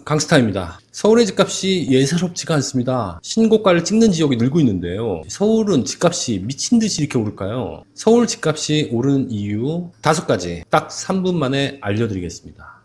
강스타입니다. 서울의 집값이 예사롭지가 않습니다. 신고가를 찍는 지역이 늘고 있는데요. 서울은 집값이 미친 듯이 이렇게 오를까요? 서울 집값이 오른 이유 5가지 딱 3분 만에 알려드리겠습니다.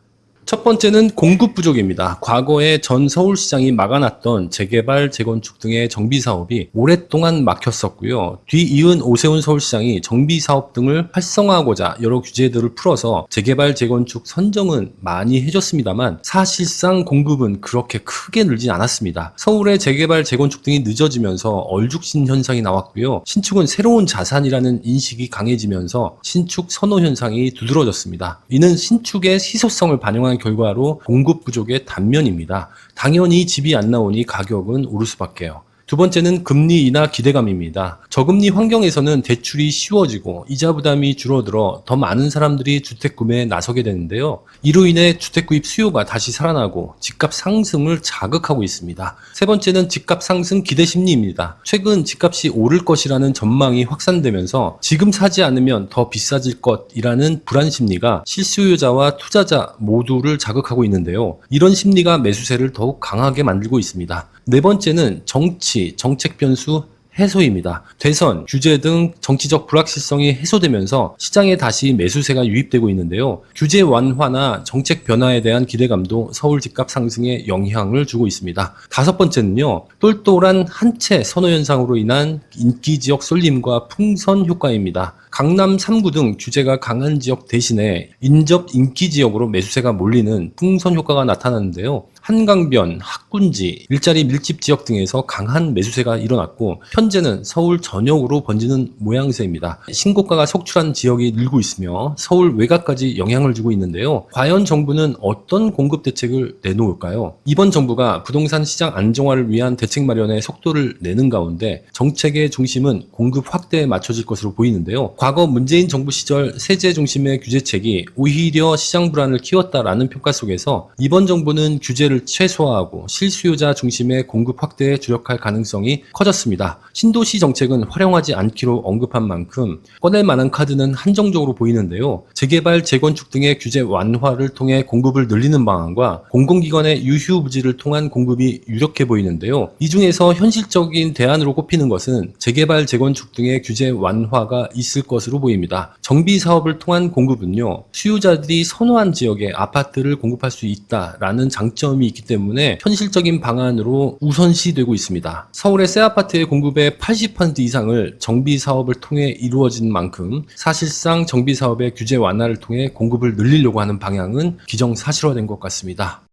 첫 번째는 공급 부족입니다. 과거에 전 서울시장이 막아놨던 재개발, 재건축 등의 정비사업이 오랫동안 막혔었고요. 뒤이은 오세훈 서울시장이 정비사업 등을 활성화하고자 여러 규제들을 풀어서 재개발, 재건축 선정은 많이 해줬습니다만 사실상 공급은 그렇게 크게 늘진 않았습니다. 서울의 재개발, 재건축 등이 늦어지면서 얼죽신 현상이 나왔고요. 신축은 새로운 자산이라는 인식이 강해지면서 신축 선호 현상이 두드러졌습니다. 이는 신축의 희소성을 반영한 결과로 공급 부족의 단면입니다. 당연히 집이 안 나오니 가격은 오를 수밖에요. 두 번째는 금리 인하 기대감입니다. 저금리 환경에서는 대출이 쉬워지고 이자 부담이 줄어들어 더 많은 사람들이 주택 구매에 나서게 되는데요. 이로 인해 주택 구입 수요가 다시 살아나고 집값 상승을 자극하고 있습니다. 세 번째는 집값 상승 기대 심리입니다. 최근 집값이 오를 것이라는 전망이 확산되면서 지금 사지 않으면 더 비싸질 것이라는 불안 심리가 실수요자와 투자자 모두를 자극하고 있는데요. 이런 심리가 매수세를 더욱 강하게 만들고 있습니다. 네 번째는 정책 변수 해소입니다. 대선, 규제 등 정치적 불확실성이 해소되면서 시장에 다시 매수세가 유입되고 있는데요. 규제 완화나 정책 변화에 대한 기대감도 서울 집값 상승에 영향을 주고 있습니다. 다섯 번째는요. 똘똘한 한 채 선호 현상으로 인한 인기 지역 쏠림과 풍선 효과입니다. 강남 3구 등 규제가 강한 지역 대신에 인접 인기 지역으로 매수세가 몰리는 풍선 효과가 나타나는데요. 한강변, 학군지, 일자리 밀집 지역 등에서 강한 매수세가 일어났고 현재는 서울 전역으로 번지는 모양새입니다. 신고가가 속출한 지역이 늘고 있으며 서울 외곽까지 영향을 주고 있는데요. 과연 정부는 어떤 공급 대책을 내놓을까요? 이번 정부가 부동산 시장 안정화를 위한 대책 마련에 속도를 내는 가운데 정책의 중심은 공급 확대에 맞춰질 것으로 보이는데요. 과거 문재인 정부 시절 세제 중심의 규제책이 오히려 시장 불안을 키웠다라는 평가 속에서 이번 정부는 규제를 최소화하고 실수요자 중심의 공급 확대에 주력할 가능성이 커졌습니다. 신도시 정책은 활용하지 않기로 언급한 만큼 꺼낼 만한 카드는 한정적으로 보이는데요. 재개발, 재건축 등의 규제 완화를 통해 공급을 늘리는 방안과 공공기관의 유휴부지를 통한 공급이 유력해 보이는데요. 이 중에서 현실적인 대안으로 꼽히는 것은 재개발, 재건축 등의 규제 완화가 있을 것으로 보입니다. 정비사업을 통한 공급은요. 수요자들이 선호한 지역에 아파트를 공급할 수 있다라는 장점이 있기 때문에 현실적인 방안으로 우선시되고 있습니다. 서울의 새 아파트의 공급의 80% 이상을 정비사업을 통해 이루어진 만큼 사실상 정비사업의 규제 완화를 통해 공급을 늘리려고 하는 방향은 기정사실화된 것 같습니다.